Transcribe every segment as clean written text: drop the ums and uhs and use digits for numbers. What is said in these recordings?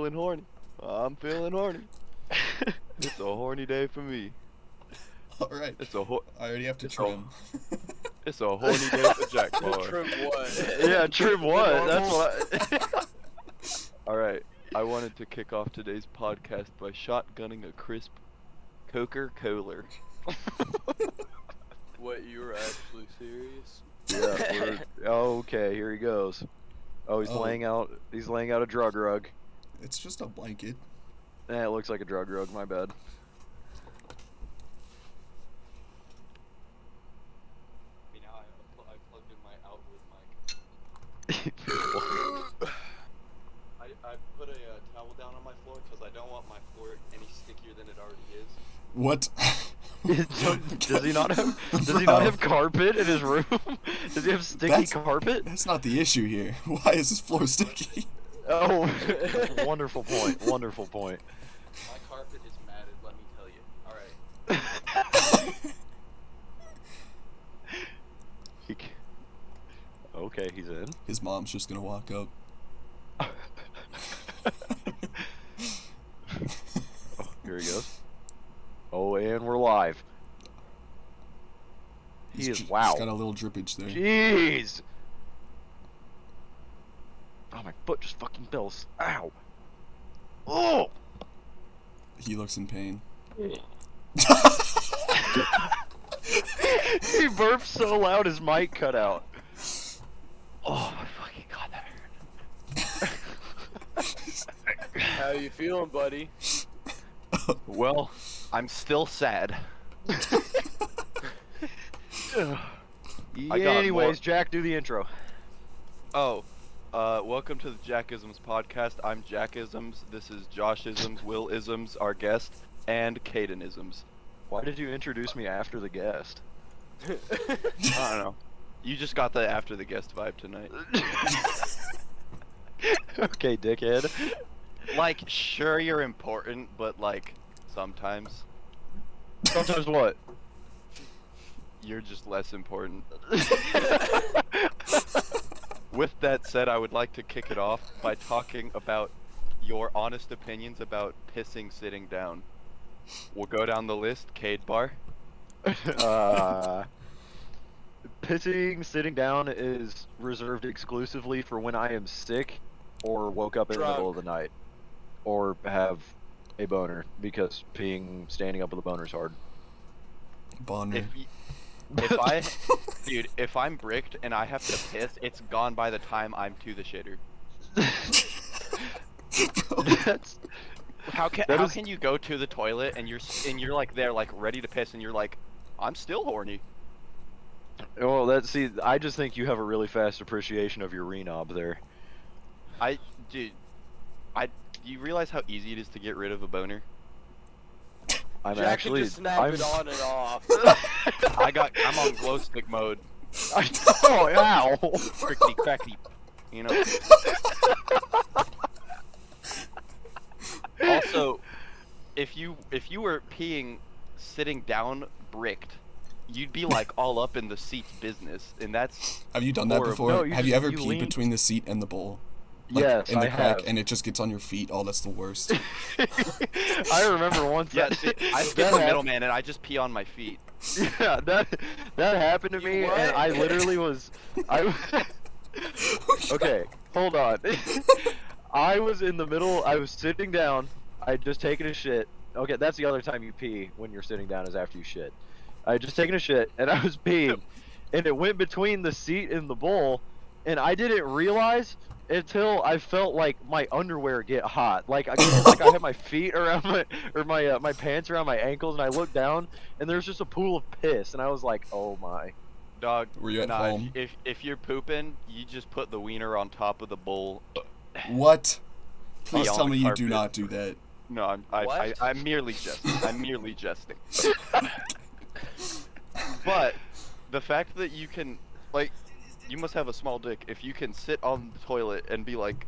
feeling horny. I'm feeling horny. It's a horny day for me. Alright. It's a ho I already have to it's trim. It's a horny day for Jack Bar. Trim what? Yeah, trim what? That's Normal? what Alright, I wanted to kick off today's podcast by shotgunning a crisp Coca-Cola. What, you were actually serious? Yeah, okay, here he goes. Oh, he's Oh. laying out a drug rug. It's just a blanket. It looks like a drug rug, my bad. Now I plugged in my outward mic. I put a towel down on my floor because I don't want my floor any stickier than it already is. What? Does he not Bro. have carpet in his room? Does he have sticky carpet? That's not the issue here. Why is this floor sticky? Oh, wonderful point. Wonderful point. My carpet is matted, let me tell you. Alright. Okay, he's in. His mom's just gonna walk up. Oh, here he goes. Oh, and we're live. Wow. He's got a little drippage there. Jeez. Oh, my foot just fucking bills. Ow. Oh. He looks in pain. He burped so loud his mic cut out. Oh my fucking god, that hurt. How you feeling, buddy? Well, I'm still sad. Anyways, Jack, do the intro. Oh, welcome to the Jackisms podcast. I'm Jackisms. This is Joshisms, Will-isms, our guest, and Cadenisms. Why did you introduce me after the guest? I don't know. You just got the after the guest vibe tonight. Okay, dickhead. Like, sure you're important, but like, sometimes. Sometimes what? You're just less important. With that said, I would like to kick it off by talking about your honest opinions about pissing sitting down. We'll go down the list. Cade Bar. Pissing sitting down is reserved exclusively for when I am sick or woke up in the middle of the night or have a boner, because peeing standing up with a boner is hard. Bonner. If I'm bricked and I have to piss, it's gone by the time I'm to the shitter. How can you go to the toilet and you're like there like ready to piss and you're like, I'm still horny. Well, I just think you have a really fast appreciation of your renob there. Do you realize how easy it is to get rid of a boner? Jack can just snap it on and off. I'm on glow stick mode. I know, ow! Crickety crackety, you know. Also, if you were peeing sitting down bricked, you'd be like all up in the seat's business, and that's. Have you done that horrible. before? No, have you ever you peed lean- between the seat and the bowl? Like, Yes, in the I crack, have. and it just gets on your feet. Oh, that's the worst. I remember once. Yeah, I skip the middleman and I just pee on my feet. Yeah, that happened to me, and I literally was. Okay, hold on. I was in the middle. I was sitting down. I had just taken a shit. Okay, that's the other time you pee when you're sitting down, is after you shit. I had just taken a shit, and I was peeing, and it went between the seat and the bowl, and I didn't realize until I felt like my underwear get hot. Like I had my feet around my pants around my ankles, and I looked down, and there's just a pool of piss, and I was like, oh my. Dog, Were you at home? If you're pooping, you just put the wiener on top of the bowl. What? Please on tell the me you carpet. do not do that. No, I'm merely jesting. I'm merely jesting. But the fact that you can, like, you must have a small dick if you can sit on the toilet and be like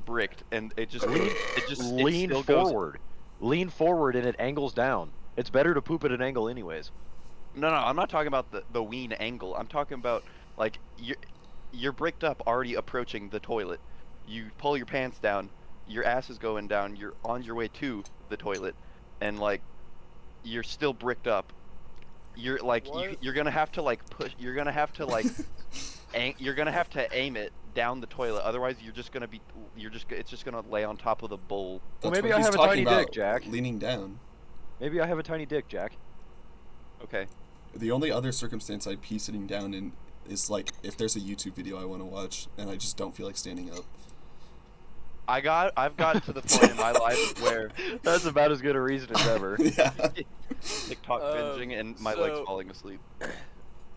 bricked, and it just lean forward. Lean forward and it angles down. It's better to poop at an angle anyways. No, I'm not talking about the ween angle. I'm talking about like you're bricked up already approaching the toilet. You pull your pants down, your ass is going down, you're on your way to the toilet, and like you're still bricked up. You're like you're gonna have to like push. You're gonna have to like you're gonna have to aim it down the toilet. Otherwise, you're just gonna be it's just gonna lay on top of the bowl. Well, That's maybe what I he's have a talking tiny dick, about, Jack. Leaning down. Maybe I have a tiny dick, Jack. Okay. The only other circumstance I'd pee sitting down in is like if there's a YouTube video I want to watch and I just don't feel like standing up. I've gotten to the point in my life where That's about as good a reason as ever. Yeah. TikTok binging and my legs falling asleep.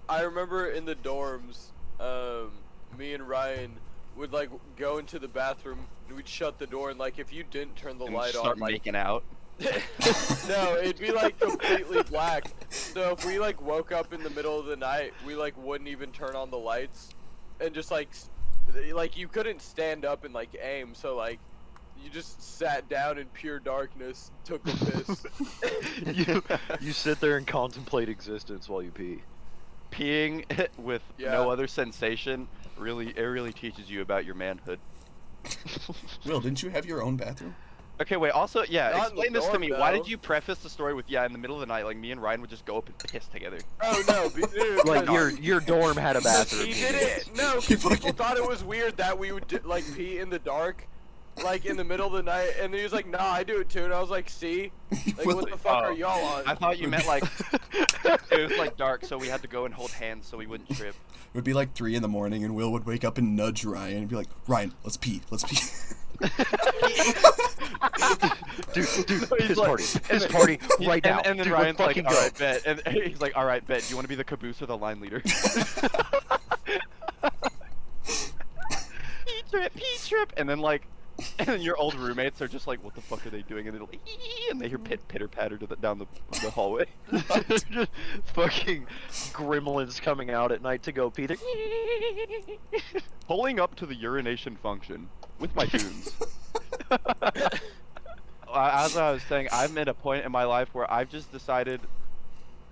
I remember in the dorms, me and Ryan would like go into the bathroom and we'd shut the door and like if you didn't turn the And light start on, like making out. no, it'd be like completely black. So if we like woke up in the middle of the night, we like wouldn't even turn on the lights, and just like you couldn't stand up and like aim. So like you just sat down in pure darkness, took a piss. you sit there and contemplate existence while you pee. Peeing with Yeah. no other sensation really teaches you about your manhood. Will, didn't you have your own bathroom? Okay, wait. Also, yeah, Not in the explain this to dorm, me. Why though. did you preface the story with in the middle of the night, like me and Ryan would just go up and piss together? Oh no, dude, Like because your dorm had a bathroom. he did it. No, 'cause You people fucking- thought it was weird that we would like pee in the dark, like in the middle of the night, and he was like, "Nah, I do it too." And I was like, "See, like what the fuck Oh. are y'all on?" I thought you meant like it was like dark, so we had to go and hold hands so we wouldn't trip. It would be like 3 in the morning and Will would wake up and nudge Ryan and be like, Ryan, let's pee. dude, He's piss like- party, piss party right now. And then Dude, Ryan's let's like, fucking "All go." right, bet." And he's like, "All right, bet. Do you want to be the caboose or the line leader?" Pee trip, and then like, and then your old roommates are just like, "What the fuck are they doing?" And they're like, "Ee," and they hear pitter patter down the hallway. Just fucking gremlins coming out at night to go pee. They're, Pulling up to the urination function with my tunes. As I was saying, I'm at a point in my life where I've just decided,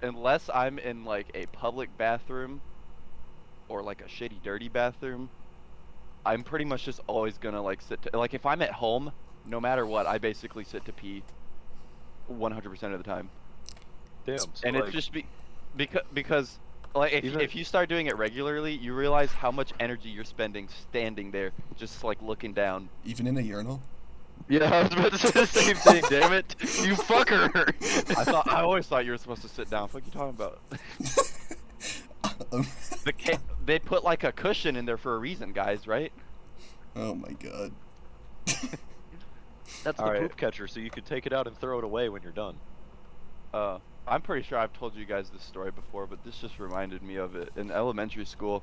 unless I'm in like a public bathroom or like a shitty dirty bathroom, I'm pretty much just always gonna like like if I'm at home, no matter what, I basically sit to pee 100% of the time. Damn. So And like, it's just because like if you start doing it regularly, you realize how much energy you're spending standing there, just like looking down. Even in a urinal? yeah, I was about to say the same thing. Damn it, you fucker. I always thought you were supposed to sit down. What are you talking about? They put like a cushion in there for a reason, guys, right? Oh my god. That's the Alright. poop catcher, so you could take it out and throw it away when you're done. I'm pretty sure I've told you guys this story before, but this just reminded me of it. In elementary school,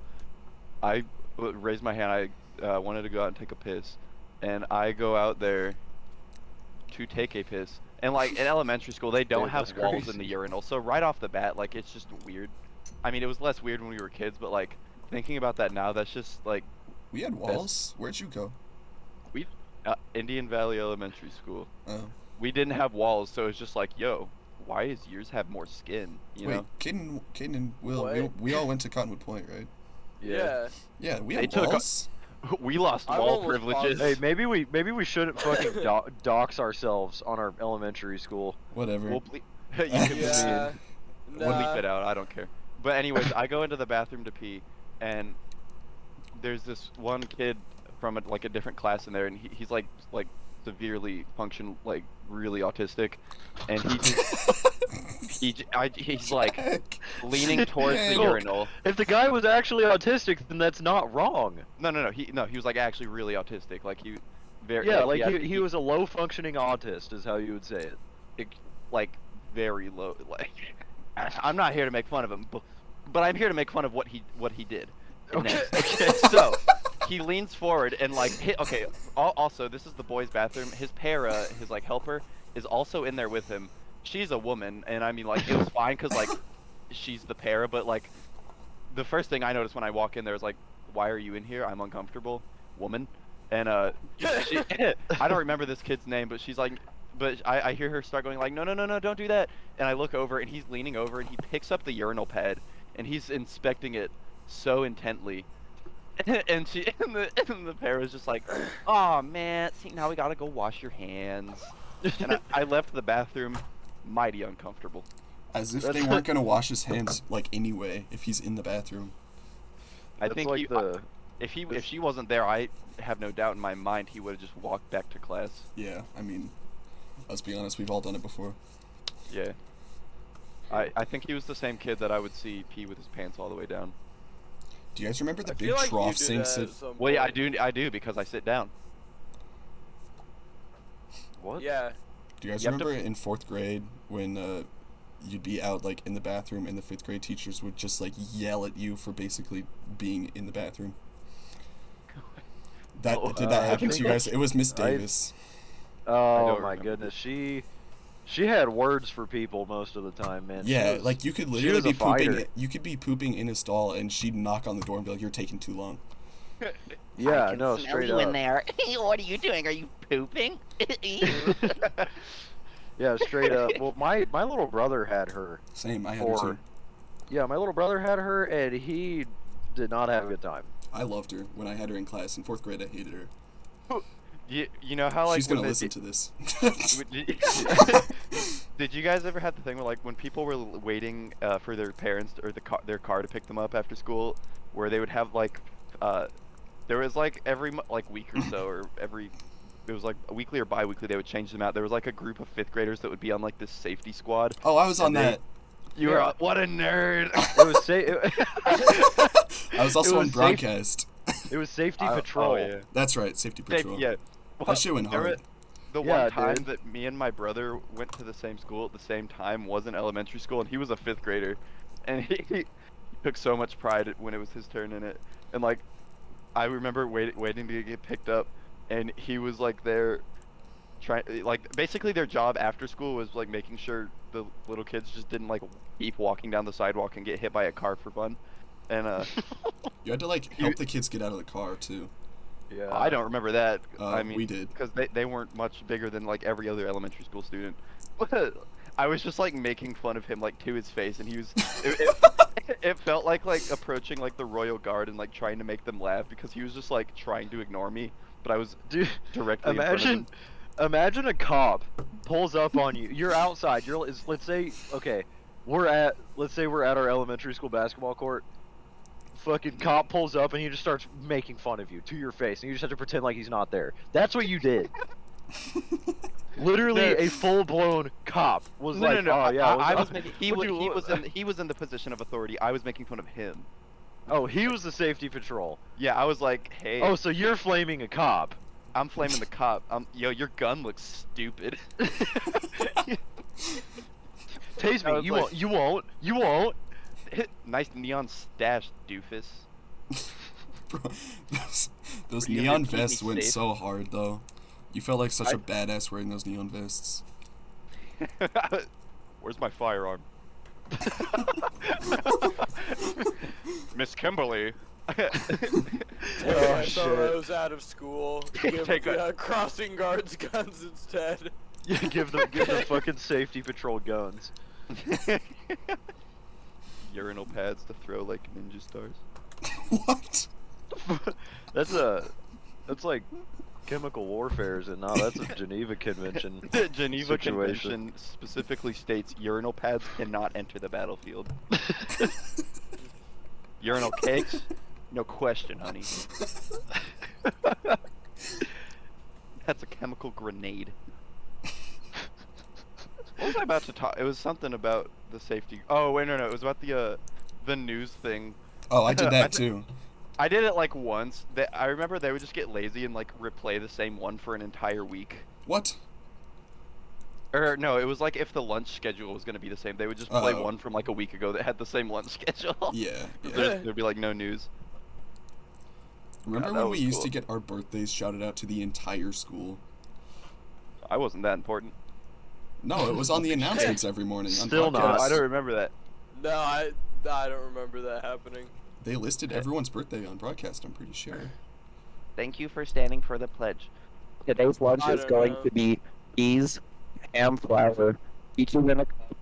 I raised my hand. I wanted to go out and take a piss, and I go out there to take a piss. And like in elementary school, they don't Dude, have that's walls crazy. in the urinal, so right off the bat, like it's just weird. I mean, it was less weird when we were kids, but like thinking about that now, that's just like We had walls. Where'd you go? Indian Valley Elementary School. Oh. We didn't have walls, so it's just like, yo, why does yours have more skin? You Wait, know? Caden and Will, What? we all went to Cottonwood Point, right? Yeah. Yeah, we They had took a- walls. We lost I'm wall almost privileges. Hey, maybe we shouldn't fucking dox ourselves on our elementary school. Whatever. We'll you can Yeah. we'll Nah. bleep it out. I don't care. But anyways, I go into the bathroom to pee, and there's this one kid from like a different class in there, and he's like severely like really autistic, and he's like leaning towards the Well, urinal. If the guy was actually autistic, then that's not wrong. No, he was like actually really autistic. Like he very Yeah, like had- he was a low functioning autist, is how you would say it. like very low. Like I'm not here to make fun of him, but I'm here to make fun of what he did. Okay. Okay. So he leans forward and like okay. Also, this is the boys' bathroom. His para, his like helper, is also in there with him. She's a woman, and I mean like it was fine because like she's the para, but like the first thing I noticed when I walk in there is like, why are you in here? I'm uncomfortable, woman. And she, I don't remember this kid's name, but she's like, but I hear her start going like, no, don't do that. And I look over and he's leaning over and he picks up the urinal pad and he's inspecting it so intently. and the parent was just like, "Oh man, see now we gotta go wash your hands." And I left the bathroom, mighty uncomfortable. As if they weren't gonna wash his hands like anyway if he's in the bathroom. I That's think like if she wasn't there, I have no doubt in my mind he would have just walked back to class. Yeah, I mean, let's be honest, we've all done it before. Yeah. I think he was the same kid that I would see pee with his pants all the way down. Do you guys remember the I big feel like trough you did sinks that at at some Well, yeah, point. I do because I sit down. What? Yeah. Do you guys You have to- remember in 4th grade when you'd be out like in the bathroom and the 5th grade teachers would just like yell at you for basically being in the bathroom? Did that happen to you guys? It was Miss Davis. Oh don't my remember. goodness, she had words for people most of the time, man. She Yeah, was- like you could she literally was a be pooping. fighter. You could be pooping in a stall and she'd knock on the door and be like, "You're taking too long." yeah, no, straight up. there. What are you doing? Are you pooping? Yeah, straight up. Well, my little brother had her. Same, I had her Or- too. Yeah, my little brother had her, and he did not have a good time. I loved her when I had her in class. In 4th grade, I hated her. You know how like She's gonna when listen to this. Did you guys ever have the thing where like when people were waiting for their parents or their car to pick them up after school, where they would have like there was like every like week or so or it was like weekly or bi-weekly they would change them out. There was like a group of 5th graders that would be on like this safety squad. Oh, I was on And they- that. You were what a nerd. It was I was also it on was broadcast. it was safety Oh, patrol. yeah. That's right, safety patrol. Yeah. That shit went there hard. were- The Yeah, one time dude. that me and my brother went to the same school at the same time was in elementary school, and he was a 5th grader, and he took so much pride when it was his turn in it. And like, I remember waiting to get picked up, and he was like there, trying like basically their job after school was like making sure the little kids just didn't like keep walking down the sidewalk and get hit by a car for fun. And You had to like help the kids get out of the car too. Yeah. I don't remember that. I we mean, did. because they weren't much bigger than like every other elementary school student. But I was just like making fun of him like to his face, and he was. It felt like approaching like the royal guard and like trying to make them laugh because he was just like trying to ignore me, but I was Dude, directly in front of him. imagine a cop pulls up on you. You're outside. Let's say let's say we're at our elementary school basketball court. Fucking cop pulls up and he just starts making fun of you to your face, and you just have to pretend like he's not there. That's what you did. Literally, No. a full-blown cop was No, like, no, no. "Oh yeah, I was making, he would you- was in the position of authority. I was making fun of him. Oh, he was the safety patrol. Yeah, I was like, hey. Oh, so you're flaming a cop. I'm flaming the cop. Yo, your gun looks stupid. Tase I me. was You like- won't. You won't. You won't. Nice neon stash, doofus. Bro, those Were you neon gonna keep me vests went safe? so hard though. You felt like such I- a badass wearing those neon vests. Where's my firearm? Miss Kimberly. Oh, I shit. those out of school. Give Take a- the crossing guards guns instead. Yeah, give the fucking safety patrol guns. Urinal pads to throw like ninja stars. What? That's like chemical warfare, is it not? That's a Geneva Convention. The Geneva Situation. Convention specifically states urinal pads cannot enter the battlefield. Urinal cakes? No question, honey. That's a chemical grenade. What was I about to talk? It was something about the safety. Oh wait, no, it was about the news thing. Oh, I did I that thi- too. I did it like once. I remember they would just get lazy and like replay the same one for an entire week. What? Or no, it was like if the lunch schedule was gonna be the same, they would just play Uh-oh. one from like a week ago that had the same lunch schedule. Yeah. yeah. There'd be like no news. Remember that when we was used cool. to get our birthdays shouted out to the entire school? I wasn't that important. No, it was on the announcements every morning. On Still not. podcasts. I don't remember that. No, I don't remember that happening. They listed everyone's birthday on broadcast, I'm pretty sure. Thank you for standing for the pledge. Today's lunch I is don't going know. to be peas, ham, flour, peaches in a cup.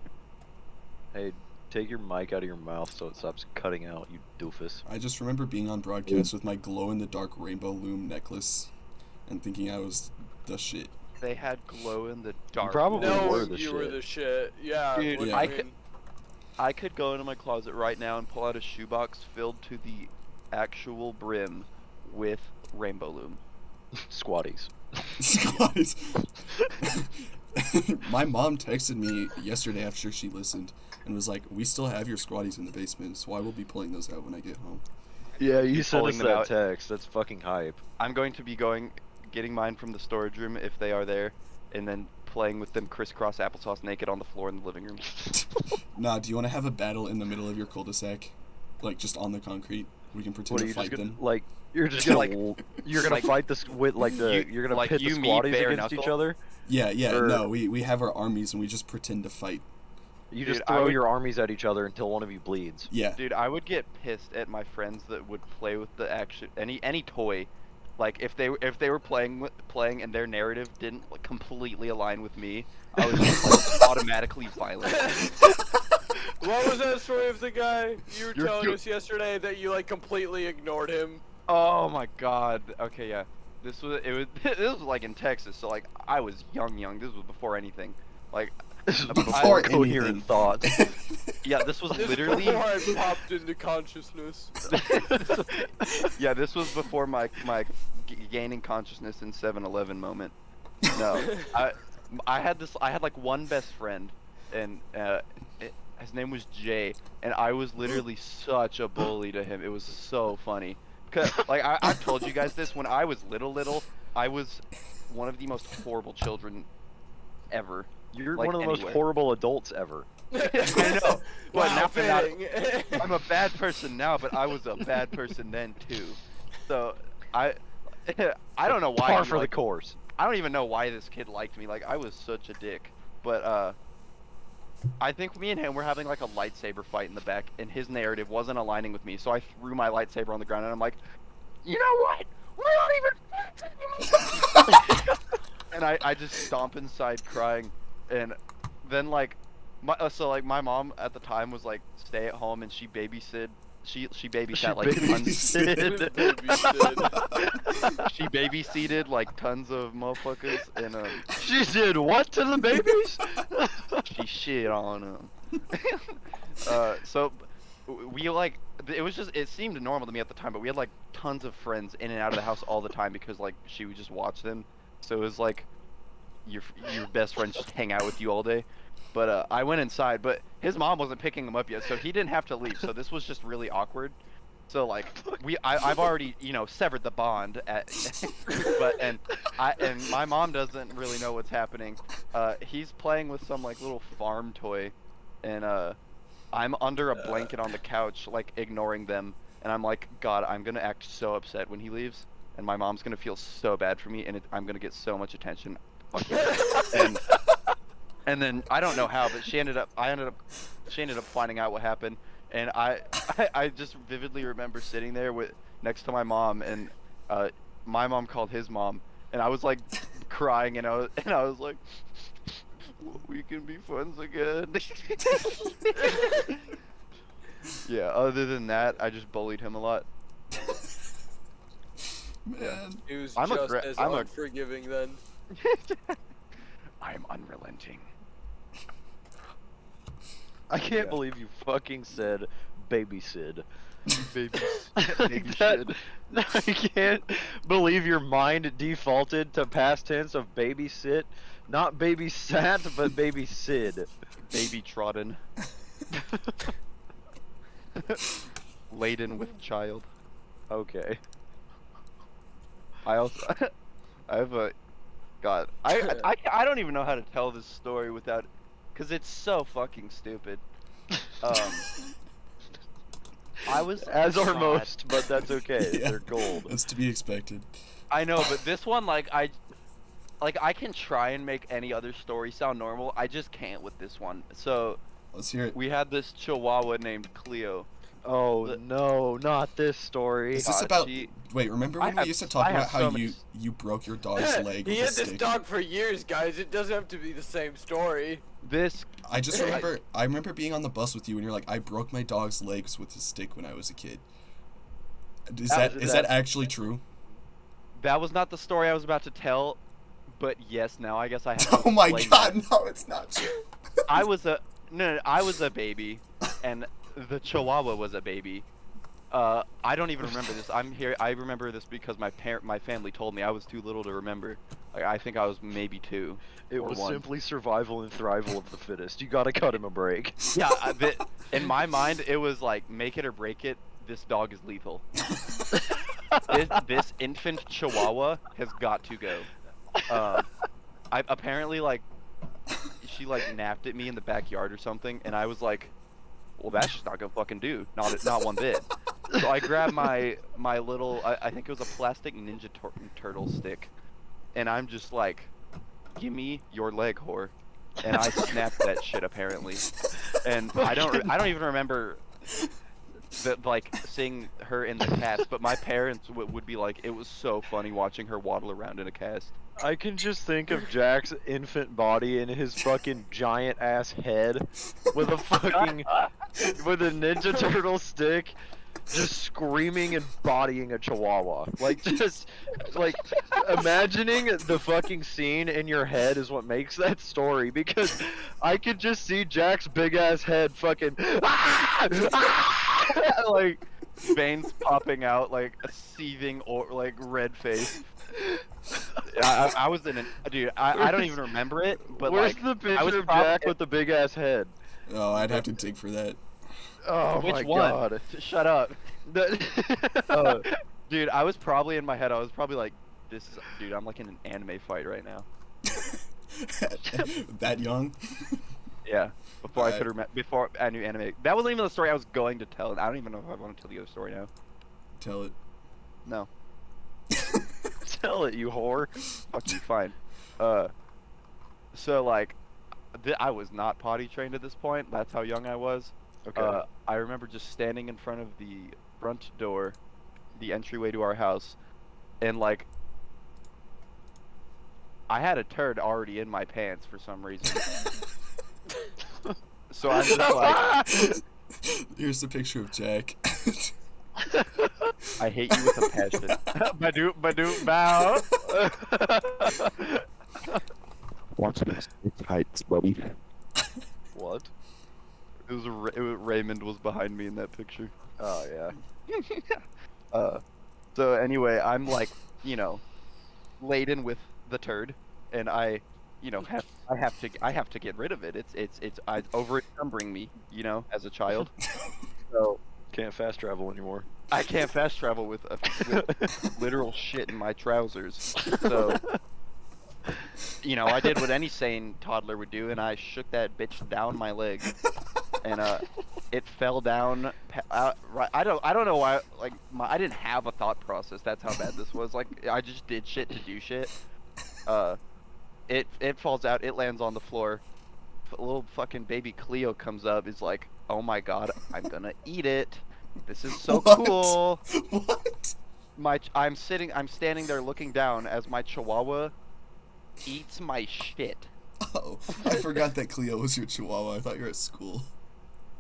Hey, take your mic out of your mouth so it stops cutting out, you doofus. I just remember being on broadcast with my glow-in-the-dark rainbow loom necklace and thinking I was the shit. They had glow in the dark. probably No, were the you were shit. the shit. Yeah. Dude, what do yeah. you mean? I could go into my closet right now and pull out a shoebox filled to the actual brim with rainbow loom. Squatties. Guys. My mom texted me yesterday after she listened and was like, "We still have your squatties in the basement, so I will be pulling those out when I get home." Yeah, you You're sent us pulling them that out. text. That's fucking hype. I'm going to be getting mine from the storage room if they are there, and then playing with them crisscross applesauce naked on the floor in the living room. Nah, do you want to have a battle in the middle of your cul-de-sac? Like, just on the concrete? We can pretend What are to you just fight gonna them. like? You're just gonna Like- you're gonna like- fight this with like the You- you're gonna like pit you, the me, squatties bare against each knuckle? other. Yeah, or- no, we have our armies and we just pretend to fight. You Dude, just I throw would- your armies at each other until one of you bleeds. Yeah. Dude, I would get pissed at my friends that would play with the action any toy. Like if they were playing and their narrative didn't like, completely align with me, I was just like, automatically violent. What was that story of the guy you were You're telling too- us yesterday that you like completely ignored him? Oh my god. Okay, yeah. This was this was like in Texas, so like I was young. This was before anything. Like Before coherent anything. thought. yeah, this was This literally before I popped into consciousness. yeah, this was before my gaining consciousness in 7-Eleven moment. No, I had like one best friend, and his name was Jay, and I was literally such a bully to him. It was so funny. Cause like I've told you guys this, when I was little, I was one of the most horrible children ever. You're Like, one of the most anywhere. horrible adults ever. I know. But Wow, now fitting. I'm a bad person now, but I was a bad person then too. So I don't know why. Par he for the liked- course. I don't even know why this kid liked me. Like I was such a dick. But I think me and him were having like a lightsaber fight in the back, and his narrative wasn't aligning with me. So I threw my lightsaber on the ground, and I'm like, you know what? We're not even. And I just stomp inside crying, and then like my mom at the time was like stay at home, and she babysat. She babysat like babysat. she babysitted like tons of motherfuckers, and She did what to the babies? she shit on them. So we like it seemed normal to me at the time, but we had like tons of friends in and out of the house all the time because like she would just watch them. So it was like your best friends just hang out with you all day. But I went inside, but his mom wasn't picking him up yet, so he didn't have to leave. So this was just really awkward. So like I've already severed the bond and my mom doesn't really know what's happening. He's playing with some like little farm toy, and I'm under a blanket on the couch like ignoring them, and I'm like, God, I'm gonna act so upset when he leaves, and my mom's gonna feel so bad for me, and I'm gonna get so much attention. Fuck yeah. And then I don't know how, but she ended up finding out what happened, and I just vividly remember sitting there next to my mom, and my mom called his mom, and I was like crying, and I was like, we can be friends again. Yeah. Other than that, I just bullied him a lot. Man. He was I'm just as I'm unforgiving then. I am unrelenting. I can't believe you fucking said baby Sid. Baby That- I can't believe your mind defaulted to past tense of babysit, not babysat, but baby Sid. Baby trodden. Laden with child. Okay. I also I have a God. I don't even know how to tell this story without, cause it's so fucking stupid. I was As are God. most, but that's okay. Yeah. They're gold. That's to be expected. I know, but this one like I can try and make any other story sound normal. I just can't with this one. So Let's hear it. we had this Chihuahua named Cleo. Oh The- no, not this story. Is this about? Hachi- Wait, remember I when we have- used to talk I have about how so many you s- you broke your dog's leg He with a had this stick? dog for years, guys. It doesn't have to be the same story. This I just remember I remember being on the bus with you and you're like, I broke my dog's legs with a stick when I was a kid. Is How that did is that- that actually true? that was not the story I was about to tell, but yes, now I guess I have to Oh my explain god, that. no, it's not true. I was a I was a baby, and the Chihuahua was a baby. I don't even remember this. I remember this because my family told me. I was too little to remember. Like, I think I was maybe 2. It or was 1. simply survival and thrival of the fittest. You gotta cut him a break. Yeah, in my mind, it was like make it or break it. This dog is lethal. This infant Chihuahua has got to go. I apparently like she like napped at me in the backyard or something, and I was like, well, that's just not gonna fucking do. Not one bit. So I grabbed my little I think it was a plastic Ninja Turtle stick, and I'm just like, give me your leg, whore. And I snapped that shit apparently, and I don't even remember that like seeing her in the cast, but my parents would be like, it was so funny watching her waddle around in a cast. I can just think of Jack's infant body and his fucking giant ass head with a fucking with a Ninja Turtle stick, just screaming and bodying a Chihuahua. Like just like imagining the fucking scene in your head is what makes that story, because I could just see Jack's big ass head fucking Like veins popping out, like a seething or like red face. I was in a dude. I don't even remember it, but where's like the I was picture of probably- Jack with the big ass head? Oh, I'd have to dig for that. Oh which my one? god. Shut up. Oh, Dude, I was probably in my head. I was probably like, "This is, dude. I'm like in an anime fight right now." That young? Yeah. Before I Alright. before I knew anime. That wasn't even the story I was going to tell. I don't even know if I want to tell the other story now. Tell it. No. tell it, you whore. Fuck you. Fine. So like, I was not potty trained at this point. That's how young I was. Okay. I remember just standing in front of the front door, the entryway to our house, and like, I had a turd already in my pants for some reason. So I'm just like, Here's the picture of Jack. I hate you with a passion. Badoo, badoo, bow. Watch this. It's heights, buddy. What? Raymond was behind me in that picture. Oh yeah. So anyway, I'm like, laden with the turd, and I have to get rid of it. It's over encumbering me, as a child. So Can't fast travel anymore. I can't fast travel with literal shit in my trousers. So, I did what any sane toddler would do, and I shook that bitch down my leg, and it fell down. Right, I don't know why. Like, I didn't have a thought process. That's how bad this was. Like, I just did shit to do shit. It falls out. It lands on the floor. A little fucking baby Cleo comes up. Is like, oh my god, I'm gonna eat it. This is so What? cool. What? I'm standing there looking down as my Chihuahua eats my shit. Oh, I forgot that Cleo was your chihuahua. I thought you were at school.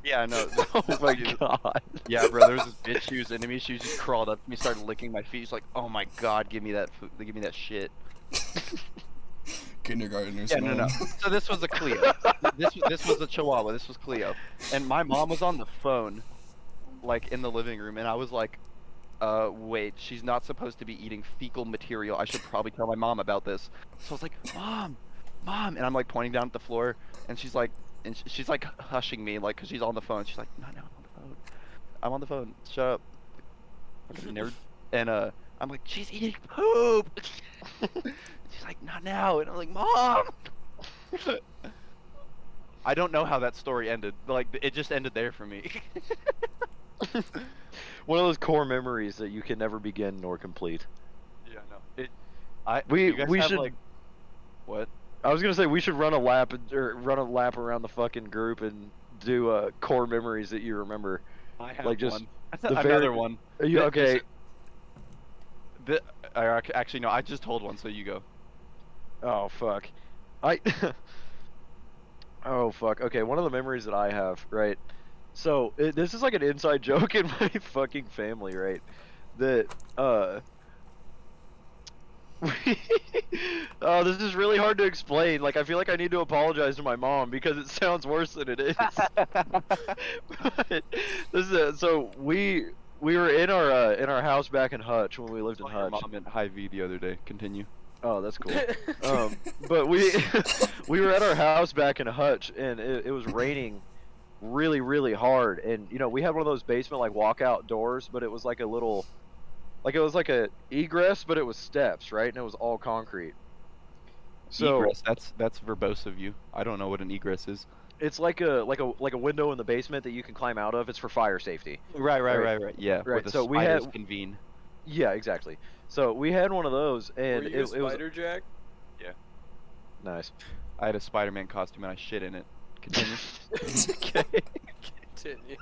Yeah, no. Oh my Dude, god. Yeah, bro. There was this bitch. She was into me. She just crawled up to me, started licking my feet. She's like, "Oh my god, give me that food. Give me that shit." Kindergartners. Yeah, no. man. So this was a Cleo. This was a Chihuahua. This was Cleo. And my mom was on the phone, like in the living room, and I was like, wait, she's not supposed to be eating fecal material. I should probably tell my mom about this. So I was like, Mom, and I'm like pointing down at the floor, and she's like, she's like hushing me, like, cause she's on the phone. She's like, no, I'm on the phone. I'm on the phone. Shut up, fucking nerd. And I'm like, she's eating poop. She's like, not now. And I'm like, Mom. I don't know how that story ended. Like, it just ended there for me. One of those core memories that you can never begin nor complete. Yeah, no. We- you guys we have, should- like, what? I was gonna say we should run a lap around the fucking group and do core memories that you remember. I have Like, just one. the Another very- one. Are you okay? Actually, no. I just told one, so you go. Oh fuck. I Oh fuck. Okay, one of the memories that I have, right? So, this is like an inside joke in my fucking family, right? That oh, this is really hard to explain. Like, I feel like I need to apologize to my mom because it sounds worse than it is. But this is so we were in our house back in Hutch when we lived in Saw your Hutch. mom at Hy-Vee the other day. Continue. Oh, that's cool. But we were at our house back in Hutch, and it was raining really, really hard. And you know, we had one of those basement like walkout doors, but it was like a little, like it was like a egress, but it was steps, right? And it was all concrete. So Egress. That's verbose of you. I don't know what an egress is. it's like a window in the basement that you can climb out of. It's for fire safety. Right. Yeah. Right, Where the so we spiders had- convene. Yeah, exactly. So we had one of those, Were and you a it was spider, Jack? nice. I had a Spider-Man costume and I shit in it. Continue. Okay. Continue.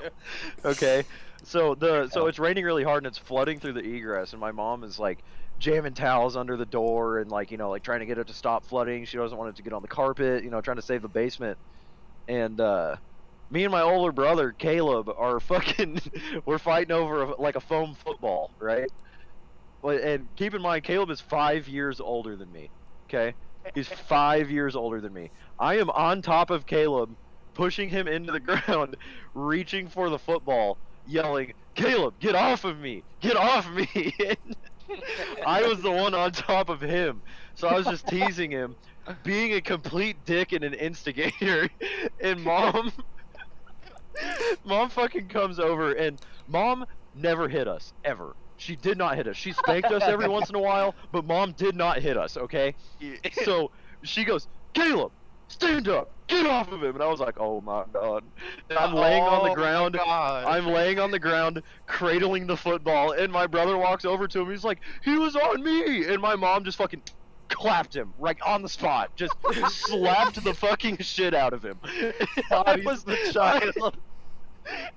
Okay. So hell. it's raining really hard and it's flooding through the egress, and my mom is like jamming towels under the door and like, you know, like trying to get it to stop flooding. She doesn't want it to get on the carpet, you know, trying to save the basement. And me and my older brother Caleb are fucking we're fighting over like a foam football, right? And keep in mind, Caleb is 5 years older than me. Okay, he's 5 years older than me. I am on top of Caleb, pushing him into the ground, reaching for the football, yelling, "Caleb, get off of me! Get off me!" And I was the one on top of him, so I was just teasing him, being a complete dick and an instigator. And mom fucking comes over, and mom never hit us ever. She did not hit us. She spanked us every once in a while, but mom did not hit us, okay? So she goes, "Caleb, stand up, get off of him." And I was like, oh my god. And I'm laying on the ground. I'm laying on the ground, cradling the football, and my brother walks over to him. He's like, "He was on me!" And my mom just fucking clapped him right on the spot. Just slapped the fucking shit out of him. I was the child.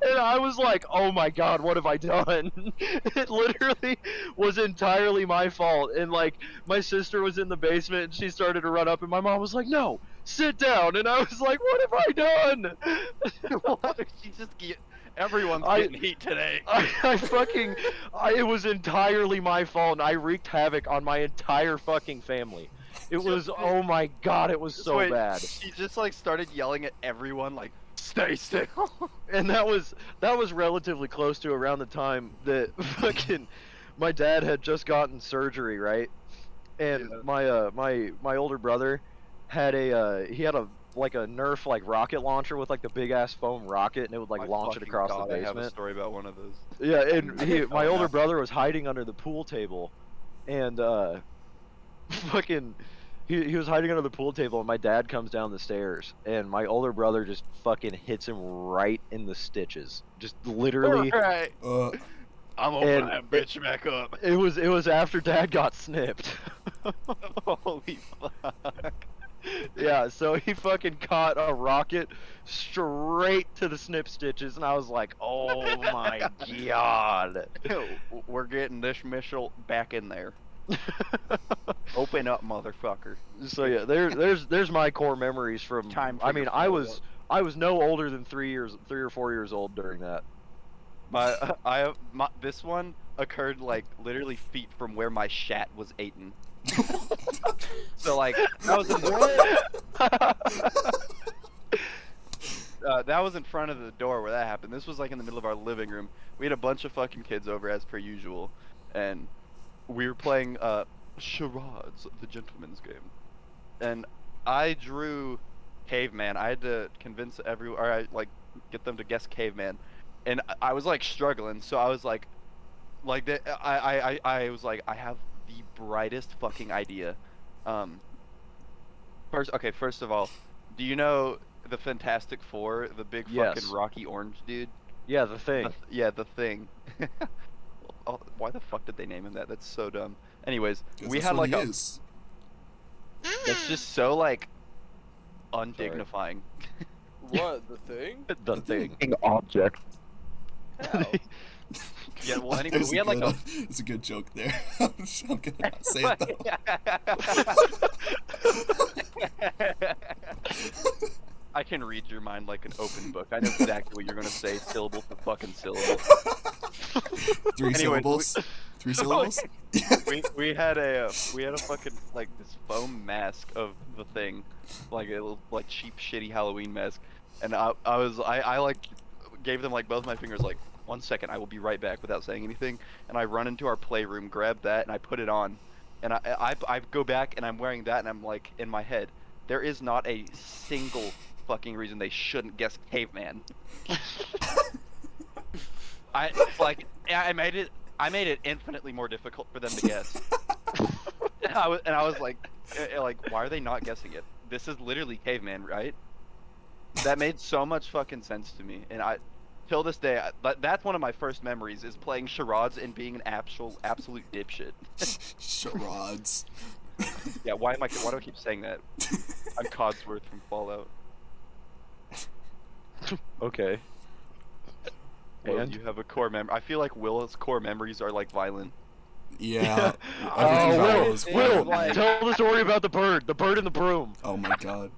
And I was like, oh my god, what have I done? It literally was entirely my fault. And like, my sister was in the basement and she started to run up, and my mom was like, "No, sit down." And I was like, what have I done? She just everyone's I- getting heat today. It was entirely my fault, and I wreaked havoc on my entire fucking family. It was, oh my god, it was so Wait, bad. She just like started yelling at everyone like, "Stay still." And that was relatively close to around the time that fucking my dad had just gotten surgery, right? And Yeah. my older brother had he had a like a Nerf like rocket launcher with like the big ass foam rocket, and it would like My launch it fucking across God, the I have a basement. story about one of those. Yeah, and my Oh, older no. brother was hiding under the pool table, and fucking he was hiding under the pool table, and my dad comes down the stairs, and my older brother just fucking hits him right in the stitches, just literally. Alright, Uh, I'm And opening that bitch back up. It was after dad got snipped. Holy fuck. Yeah, so he fucking caught a rocket straight to the snip stitches, and I was like, oh my god. We're getting this missile back in there. Open up, motherfucker. So yeah, there's my core memories from. Time for I your mean, I follow-up. was no older than 3 or 4 years old during that. This one occurred like literally feet from where my shat was eaten. So like that was in that was in front of the door where that happened. This was like in the middle of our living room. We had a bunch of fucking kids over as per usual, and we were playing charades, the gentleman's game, and I drew caveman. I had to convince get them to guess caveman, and I was like struggling. So I was like I was like, I have the brightest fucking idea. First of all, do you know the Fantastic Four, the big Yes. fucking Rocky Orange dude? Yeah, the thing. Yeah, the Thing. Oh, why the fuck did they name him that? That's so dumb. Anyways, 'cause we that's had what like he a. is. That's just so like undignifying. What, the thing? The thing. Object. Yeah, well, anyway, There's we had like a. It's a good joke there. I'm gonna not say it though. I can read your mind like an open book. I know exactly what you're gonna say, syllable for fucking syllable. Three Anyway, syllables. 3 syllables. we had a fucking like this foam mask of the thing, like a little like cheap shitty Halloween mask, and I like gave them like both my fingers like 1 second, I will be right back without saying anything, and I run into our playroom, grab that, and I put it on, and I go back and I'm wearing that, and I'm like in my head, there is not a single fucking reason they shouldn't guess caveman. I made it infinitely more difficult for them to guess. and I was like, why are they not guessing it? This is literally caveman, right? That made so much fucking sense to me, and till this day, that's one of my first memories is playing charades and being an absolute dipshit. Charades. Yeah, why do I keep saying that? I'm Codsworth from Fallout. Okay. Will, And? you have a core memory. I feel like Will's core memories are like violent. Yeah. Oh, Everything about it Will, was Will, fun. tell the story about the bird in the broom. Oh my god.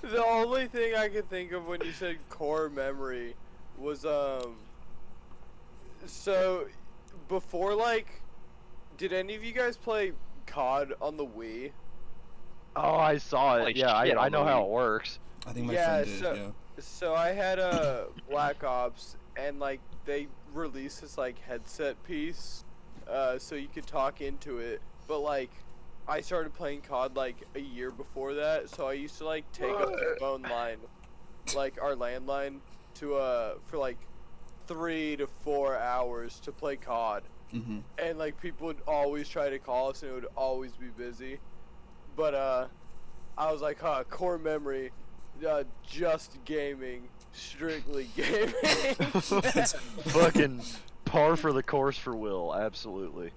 The only thing I could think of when you said core memory was so before like, did any of you guys play COD on the Wii? Oh, I saw it. Like Yeah, shit I on know the how Wii. it works. I think my Yeah, friend did, so- yeah. So I had a Black Ops, and like they released this like headset piece, so you could talk into it. But like, I started playing COD like a year before that, so I used to like take up the phone line, like our landline, to for like 3 to 4 hours to play COD, Mm-hmm. and like people would always try to call us, and it would always be busy. But I was like, core memory. Just gaming, strictly gaming. Fucking par for the course for Will, absolutely.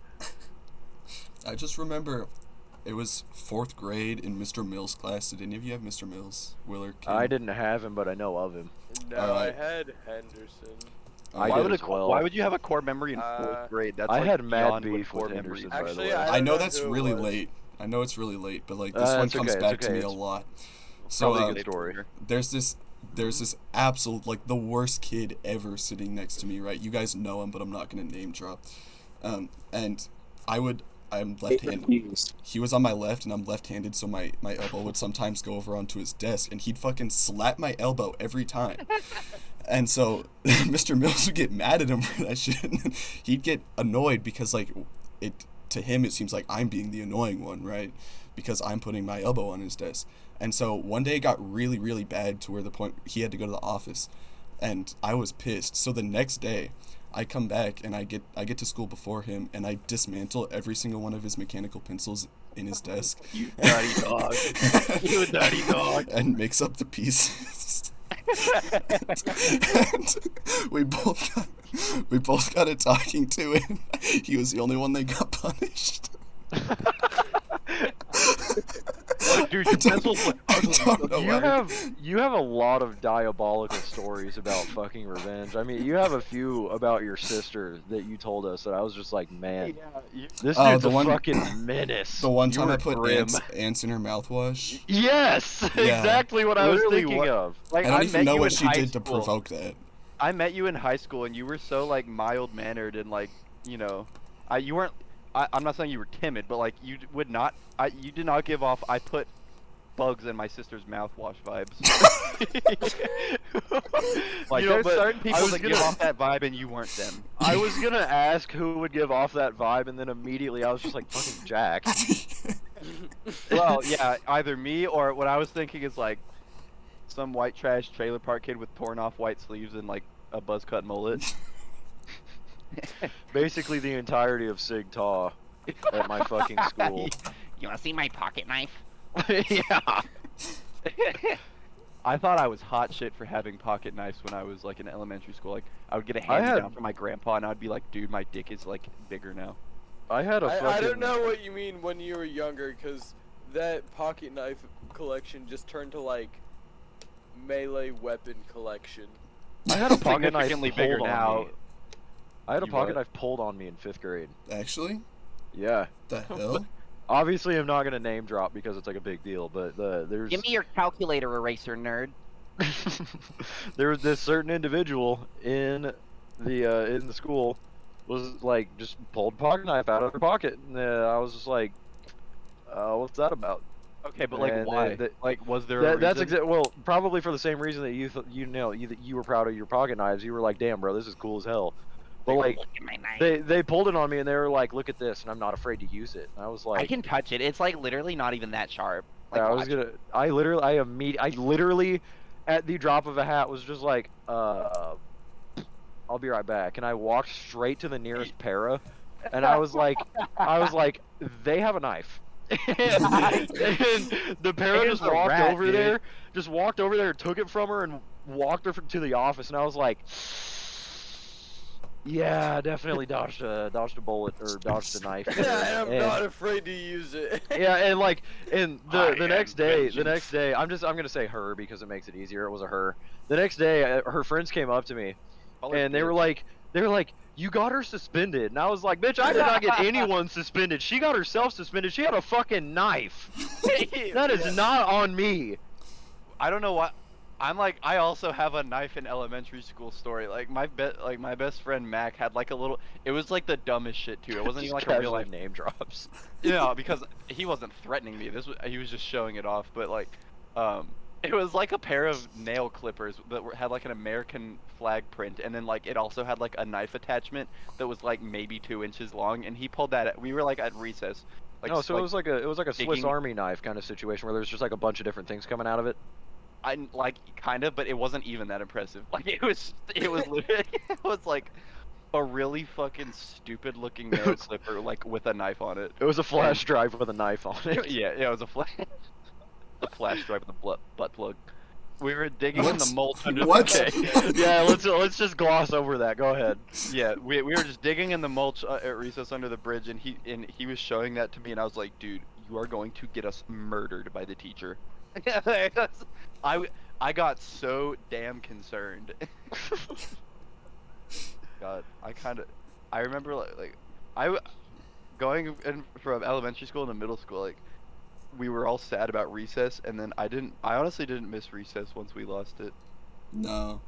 I just remember it was 4th grade in Mr. Mills' class. Did any of you have Mr. Mills? Willer? Kim? I didn't have him, but I know of him. No, Alright. I had Henderson. I Why did would as well. Why would you have a core memory in 4th grade? That's I like had mad beyond what beef core with memories Henderson, are. by the Actually, way. I I know don't that's who it really was. late. I know it's really late, but like this one It's comes okay, back it's to me okay. a lot. So Probably a good story. there's this absolute like the worst kid ever sitting next to me, right? You guys know him, but I'm not gonna name drop. And I'm left-handed. Confused. He was on my left, and I'm left-handed, so my elbow would sometimes go over onto his desk, and he'd fucking slap my elbow every time. And so Mr. Mills would get mad at him for that shit. And he'd get annoyed because like to him it seems like I'm being the annoying one, right? Because I'm putting my elbow on his desk. And so one day it got really, really bad to where the point he had to go to the office, and I was pissed. So the next day, I come back and I get to school before him, and I dismantle every single one of his mechanical pencils in his desk. You dirty dog. You dirty dog. And mix up the pieces. And we both got it talking to him. He was the only one that got punished. Dude, your pencils look I don't know why. You have a lot of diabolical stories about fucking revenge. I mean, you have a few about your sister that you told us that I was just like, man, this Oh, dude's the a one- fucking menace. The one You time were I put grim. ants in her mouthwash. Yes, Yeah. exactly what I was Literally thinking what- of. Like, I don't met even know you what in she high did to school. provoke that. I met you in high school, and you were so like mild mannered and like, you know, you weren't. I'm not saying you were timid, but like you would not. You did not give off. I put bugs in my sister's mouthwash vibes. Like You know, there's but certain I people was that gonna- give off that vibe, and you weren't them. I was gonna ask who would give off that vibe, and then immediately I was just like, fucking Jack. Well, yeah, either me or what I was thinking is like some white trash trailer park kid with torn off white sleeves and like a buzz cut mullet. Basically the entirety of Sig Taw at my fucking school. You wanna see my pocket knife? Yeah. I thought I was hot shit for having pocket knives when I was like in elementary school. Like I would get a I hand had- down from my grandpa, and I'd be like, "Dude, my dick is like bigger now." I had a fucking. I don't know what you mean when you were younger, because that pocket knife collection just turned to like melee weapon collection. I had a pocket knife Significantly pulled bigger on now. me. I had a You pocket what? knife pulled on me in 5th grade. Actually, Yeah. the hell? Obviously, I'm not gonna name drop because it's like a big deal, but there's Give me your calculator eraser, nerd. there was this certain individual in the school was like just pulled pocket knife out of her pocket, and I was just like, what's that about? Okay, but like And why? like Was there a that, that's reason? well, probably for the same reason that you were proud of your pocket knives. You were like, damn, bro, this is cool as hell. But like Look at my knife. they pulled it on me and they were like, look at this, and I'm not afraid to use it. And I was like, I can touch it. It's like literally not even that sharp. Like, I watch. I literally, at the drop of a hat, was just like, I'll be right back. And I walked straight to the nearest para, and I was like, they have a knife. and the para There's just a walked rat, over dude. there, took it from her, and walked her to the office. And I was like, yeah, definitely dodged a bullet or dodged a knife. there. I'm And- not afraid to use it. yeah, and like, and I the am next vengeance. day, I'm gonna say her because it makes it easier. It was a her. The next day, her friends came up to me, and they were like, you got her suspended, and I was like, bitch, I did not get anyone suspended. She got herself suspended. She had a fucking knife. That is not on me. I don't know what. I'm like, I also have a knife in elementary school story. Like my best friend Mac had like a little. It was like the dumbest shit too. It wasn't even like a real Casually life. name drops. Because he wasn't threatening me. He was just showing it off. But like, it was like a pair of nail clippers that had like an American flag print, and then like it also had like a knife attachment that was like maybe 2 inches long. And he pulled that. We were like at recess. Like, No, so it was like a Swiss digging- Army knife kind of situation where there's just like a bunch of different things coming out of it. I like kind of, but it wasn't even that impressive. Like it was literally, it was like a really fucking stupid looking nail clipper like with a knife on it. It was a flash drive with a knife on it. Yeah, it was a flash drive with a butt plug. We were digging in What? the mulch under What? the Yeah, let's just gloss over that. Go ahead. Yeah, we were just digging in the mulch at recess under the bridge, and he was showing that to me, and I was like, dude, you are going to get us murdered by the teacher. I got so damn concerned. God, I remember going in from elementary school to middle school, like we were all sad about recess, and then I honestly didn't miss recess once we lost it. No.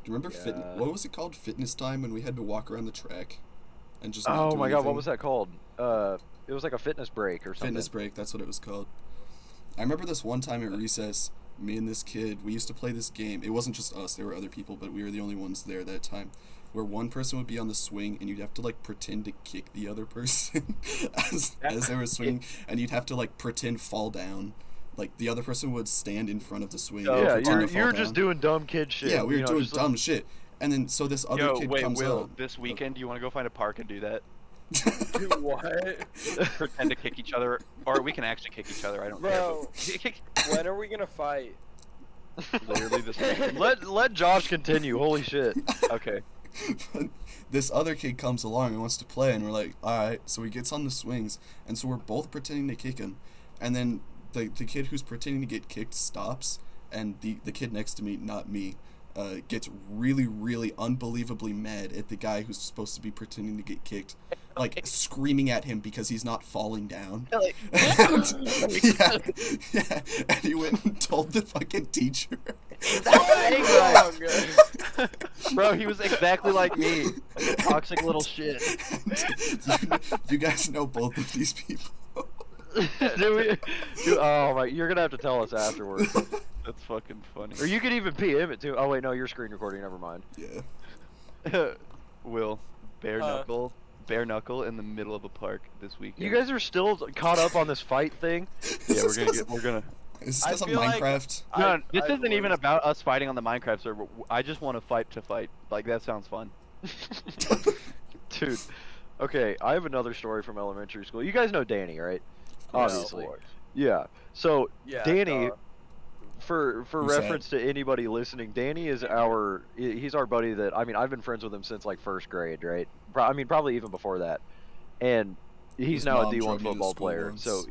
Do you remember Yeah. what was it called? Fitness time, when we had to walk around the track and just. Not Oh do my god, what anything? was that called? It was like a fitness break or something. Fitness break. That's what it was called. I remember this one time at recess. Me and this kid, we used to play this game. It wasn't just us; there were other people, but we were the only ones there that time. Where one person would be on the swing, and you'd have to like pretend to kick the other person as they were swinging, and you'd have to like pretend fall down. Like the other person would stand in front of the swing. and Yeah, pretend to fall you're just down. doing dumb kid shit. Yeah, we were you know, doing just like- dumb shit. And then so this other Yo, kid wait, comes Will, out. this weekend, do you want to go find a park and do that? Do what? Pretend to kick each other, or we can actually kick each other. I don't Bro, care. when are we gonna fight? Literally this weekend. Let Josh continue. Holy shit. Okay. But this other kid comes along and wants to play, and we're like, alright. So he gets on the swings, and so we're both pretending to kick him. And then the kid who's pretending to get kicked stops, and the kid next to me, not me, gets really, really unbelievably mad at the guy who's supposed to be pretending to get kicked. Like, screaming at him because he's not falling down. Like, yeah, yeah. And he went and told the fucking teacher. Oh, Bro, he was exactly like me. Like a toxic little shit. you guys know both of these people. Oh my, you're gonna have to tell us afterwards. That's fucking funny. Or you could even PM it too. Oh wait, no, you're screen recording. Never mind. Yeah. Will, bare knuckle in the middle of a park this weekend. You guys are still caught up on this fight thing. Yeah, we're gonna. Is this I because of feel like- Minecraft? No, this I've isn't even always- about us fighting on the Minecraft server. I just want to fight. Like that sounds fun. Dude. Okay, I have another story from elementary school. You guys know Danny, right? Obviously. Yeah. So Yeah, Danny, duh. for Who's that? reference to anybody listening, Danny is he's our buddy that I've been friends with him since like first grade, right? Probably even before that. And he's His now a mom D1 drove me to football school player. once. So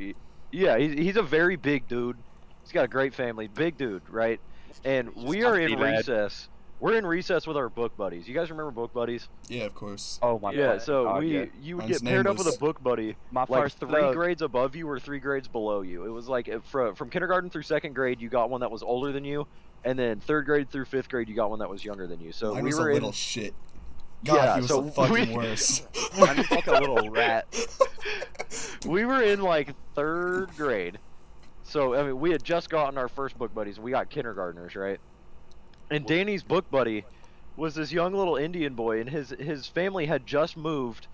he's a very big dude. He's got a great family, big dude, right? And we are in Sounds pretty bad. recess. we're in recess with our book buddies. You guys remember book buddies? Yeah, of course. Oh my Yeah, god. so God, yeah. you would Mine's get paired up with nameless. a book buddy, My like first 3 grades above you or 3 grades below you. It was like from kindergarten through 2nd grade, you got one that was older than you, and then 3rd grade through 5th grade, you got one that was younger than you. So Mine we was were a in. little shit. God, Yeah, he was so the fucking we- worst. I'm just like a little rat. We were in like 3rd grade. So I mean, we had just gotten our first book buddies. We got kindergartners, right? And Danny's book buddy was this young little Indian boy, and his family had just moved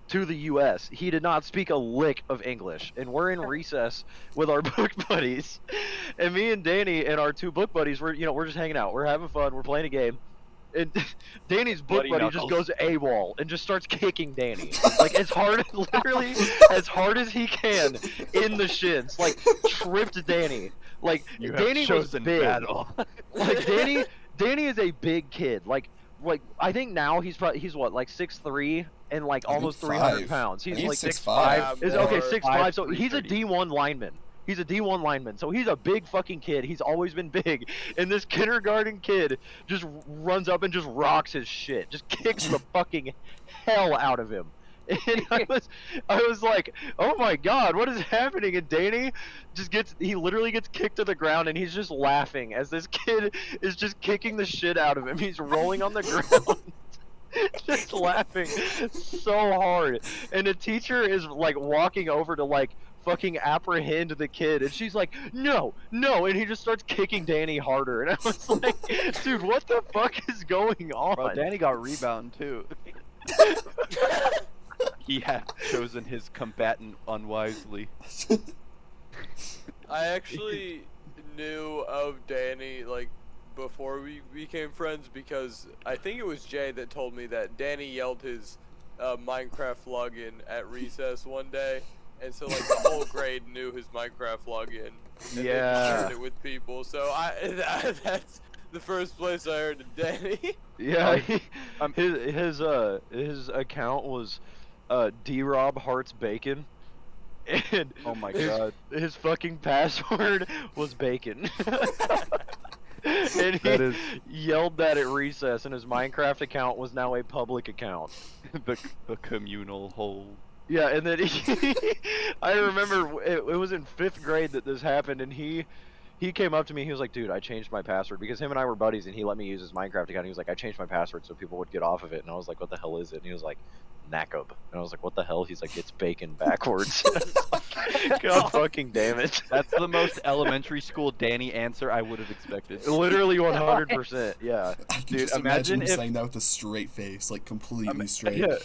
to the U.S. He did not speak a lick of English, and we're in recess with our book buddies, and me and Danny and our 2 book buddies we're just hanging out. We're having fun. We're playing a game. And Danny's book Bloody buddy just knuckles. goes AWOL and just starts kicking Danny. Like as hard, literally as hard as he can in the shins. Like tripped Danny. Like You have Danny was chosen big. battle. Like Danny is a big kid. Like I think now he's what, like 6'3" and like I think almost 300 5. pounds. I He's think like 6'5". Is okay, More 6'5". So 5'3", he's a 30. D1 lineman. He's a D1 lineman, so he's a big fucking kid. He's always been big, and this kindergarten kid just runs up and just rocks his shit, just kicks the fucking hell out of him. And I was like, oh my god, what is happening? And Danny he literally gets kicked to the ground, and he's just laughing as this kid is just kicking the shit out of him. He's rolling on the ground. Just laughing so hard, and the teacher is like walking over to like fucking apprehend the kid, and she's like, no, and he just starts kicking Danny harder, and I was like, dude, what the fuck is going on? Bro, Danny got rebound too. He had chosen his combatant unwisely. I actually knew of Danny like before we became friends because I think it was Jay that told me that Danny yelled his Minecraft login at recess one day, and so like the whole grade knew his Minecraft login. And Yeah. they shared it with people. So that's the first place I heard of Danny. Yeah, Um, his account was D-Rob Hearts Bacon, and Oh my his, god. his fucking password was bacon. And he That is- yelled that at recess, and his Minecraft account was now a public account. the communal hole. Yeah, and then I remember it was in 5th grade that this happened, and he came up to me. He was like, "Dude, I changed my password," because him and I were buddies, and he let me use his Minecraft account. He was like, "I changed my password so people would get off of it," and I was like, "What the hell is it?" And he was like, "Nakub," and I was like, "What the hell?" He's like, "It's bacon backwards." God fucking damn it! That's the most elementary school Danny answer I would have expected. Literally 100%. Yeah. I can Dude, just imagine imagine him if- saying that with a straight face, like completely straight. Yeah,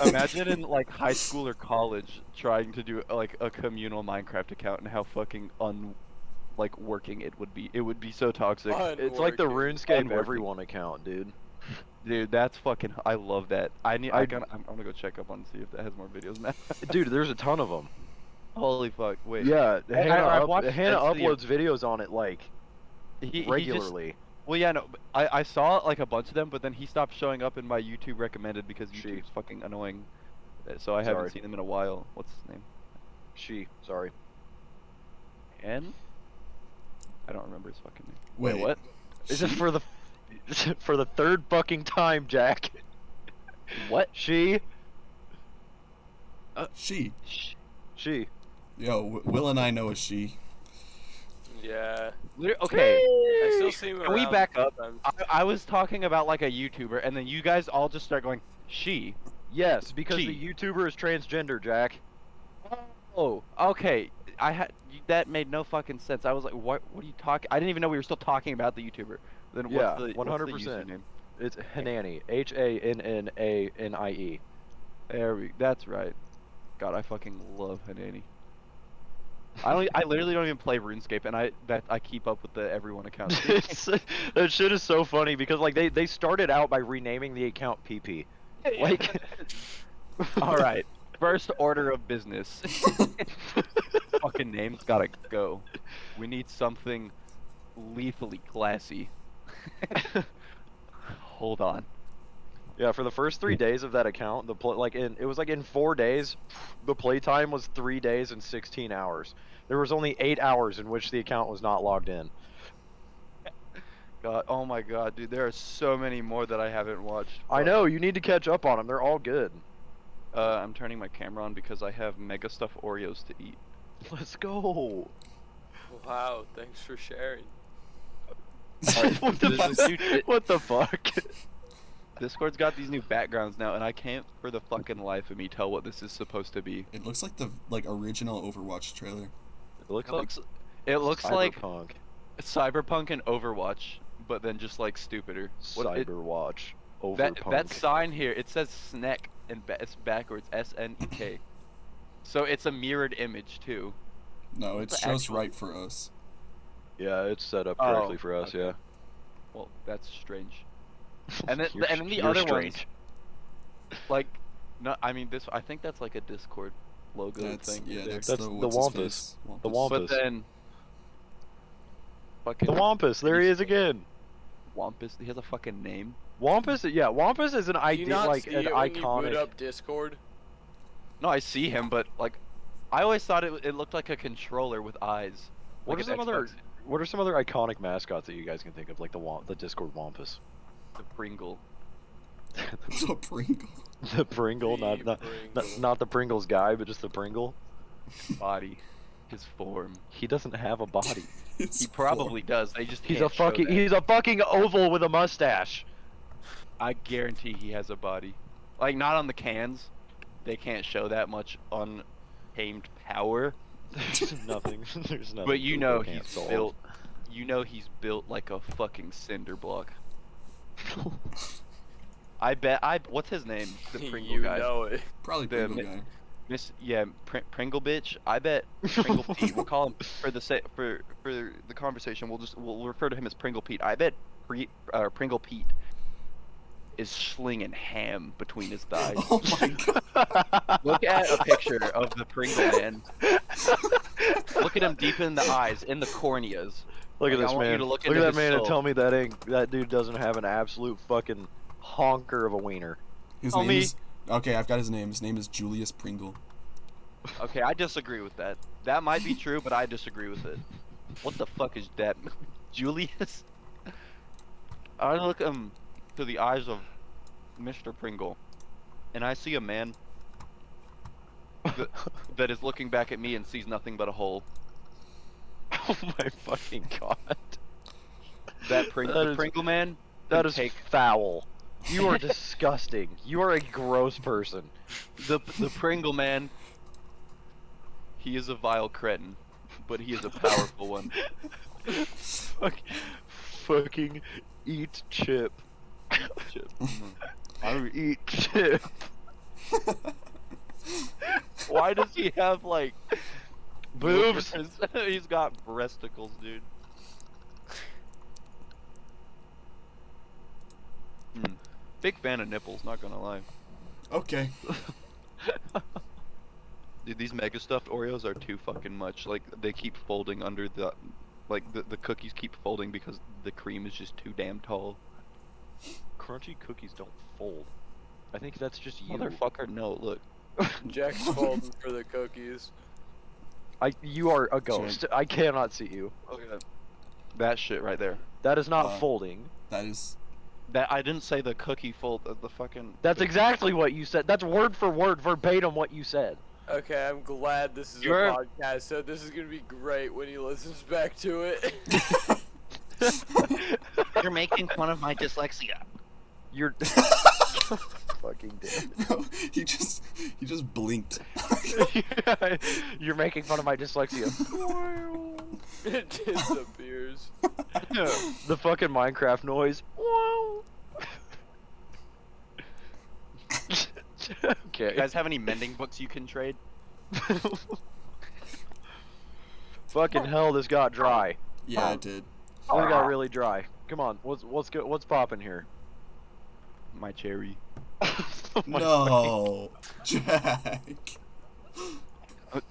imagine in like high school or college trying to do like a communal Minecraft account and how fucking working it would be. It would be so toxic. It's like the Unworking. RuneScape Unworking. everyone account, dude. Dude, that's fucking. I love that. I'm I- gonna go check up on see if that has more videos, man. Dude, there's a ton of them. Holy fuck! Wait. Yeah, I've watched Hannah Dead City. uploads videos on it like He just- regularly. well, yeah, no. But I saw like a bunch of them, but then he stopped showing up in my YouTube recommended because She. YouTube's fucking annoying. So I Sorry. haven't seen him in a while. What's his name? Sorry. N? I don't remember his fucking name. Wait, what? Is it for the for the 3rd fucking time, Jack? What? She. She. Yo, Will and I know a she. Yeah. Okay. I still see him Can we around back up? sometimes. I was talking about like a YouTuber, and then you guys all just start going, she. Yes, because She. the YouTuber is transgender, Jack. Oh, okay. That made no fucking sense. I was like, what are you talking? I didn't even know we were still talking about the YouTuber. Then Yeah, what's the 100%. username? It's Hanani. Hananie. That's right. God, I fucking love Hanani. I literally don't even play RuneScape, and I keep up with the everyone account. That shit is so funny because like they started out by renaming the account PP. Like. All right. First order of business. Fucking name's gotta go. We need something lethally classy. Hold on. Yeah, for the first 3 days of that account, it was like in 4 days, the playtime was 3 days and 16 hours. There was only 8 hours in which the account was not logged in. God, oh my god, dude, there are so many more that I haven't watched. I know, you need to catch up on them. They're all good. I'm turning my camera on because I have mega stuff Oreos to eat. Let's go. Wow, thanks for sharing. what, what the fuck? Discord's got these new backgrounds now, and I can't for the fucking life of me tell what this is supposed to be. It looks like the original Overwatch trailer. It looks It looks like Cyberpunk. Cyberpunk and Overwatch, but then just like stupider. Cyberwatch. That Overpunk. sign here, it says SNEK and it's backwards, SNEK. So it's a mirrored image too. No, it The shows actual- right for us. Yeah, it's set up Oh, correctly for us. okay. Well, that's strange. Yeah. And then and then the You're other strange. ones, like, no, I mean this. I think that's like a Discord logo That's thing. yeah, there. that's That's the the what's his Wampus. face? The Wampus. Wampus. But then, fucking The Wampus. There he is again. Wampus. He has a fucking name. Wampus. Yeah, Wampus is an Do you idea, not like see an it when you boot iconic. up Discord? No, I see him, but like, I always thought it looked like a controller with eyes. What like are an some other? Xbox. What are some other iconic mascots that you guys can think of, like the Discord Wampus? The Pringle. The Pringle. The Pringle, The not Pringle. the Pringles guy, but just the Pringle. Body. His form. He doesn't have a body. His He probably does. They just He's can't a show fucking that. he's a fucking oval with a mustache. I guarantee he has a body. Like, not on the cans. They can't show that much untamed power. There's nothing. There's nothing. But you know Google can't he's solve. built. You know he's built like a fucking cinder block. I bet. What's his name? The Pringle You guy. know it. Probably The Pringle guy. Pringle bitch. I bet Pringle Pete. We'll call him for the for the conversation. We'll refer to him as Pringle Pete. I bet Pringle Pete is slinging ham between his thighs. Oh my god. Look at a picture of the Pringle man. Look at him deep in the eyes, in the corneas. Look at Like, I this want you man. to look Look at into that his man and soul. tell me that dude doesn't have an absolute fucking honker of a wiener. His Tell name me. is okay. I've got his name. His name is Julius Pringle. Okay, I disagree with that. That might be true, but I disagree with it. What the fuck is that? Julius? I look to the eyes of Mr. Pringle, and I see a man that is looking back at me and sees nothing but a hole. Oh my fucking god. That Pringle, That the is- Pringle man. That can is take foul. You are disgusting. You are a gross person. the Pringle man. He is a vile cretin, but he is a powerful one. Fucking eat chip. Chip. I eat chip. Why does he have like Boobs. He's got breasticles, dude. Big fan of nipples, not gonna lie. Okay. Dude, these mega stuffed Oreos are too fucking much. Like, they keep folding under the... Like, the cookies keep folding because the cream is just too damn tall. Crunchy cookies don't fold. I think that's just you. Motherfucker, no, look. Jack's folding for the cookies. You are a ghost. I cannot see you. Look at that. That shit right there. That is not Uh, folding. That is. That I didn't say the cookie fold, the fucking... That's exactly what you said. That's word for word, verbatim what you said. Okay, I'm glad this is You're- a podcast, so this is gonna be great when he listens back to it. You're making fun of my dyslexia. You're fucking dead. Bro, he just blinked. You're making fun of my dyslexia. It disappears. The fucking Minecraft noise. Okay. You guys have any mending books you can trade? Fucking hell, this got dry. Yeah, it did. This got really dry. Come on, what's good? What's popping here? My cherry. Oh my No, Jack.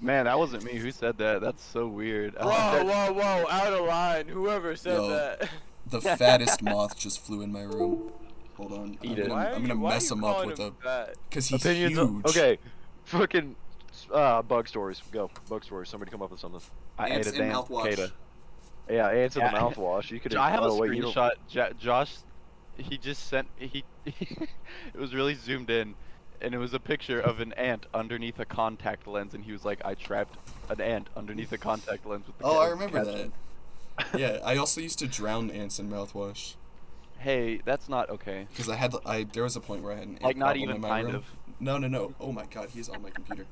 Man, that wasn't me. Who said that? That's so weird. Whoa, whoa, whoa! Out of line. Whoever said Yo. that. The fattest moth just flew in my room. Hold on. Eat it. I'm gonna mess him up with a. Fat? Cause he's Opinions. huge. Okay. Fucking bug stories. Go. Bug stories. Somebody come up with something. I Ants ate a and damn mouthwash. cicada. Yeah, answer the Yeah. mouthwash. You could. I have a wait, you don't- screenshot. Josh, he just sent he. It was really zoomed in, and it was a picture of an ant underneath a contact lens, and he was like, "I trapped an ant underneath a contact lens with the." Oh, I remember caption." that. Yeah, I also used to drown ants in mouthwash Hey, that's not okay. because there was a point where I had an ant Like, not problem even in my kind room. of. No. Oh my god, he's on my computer.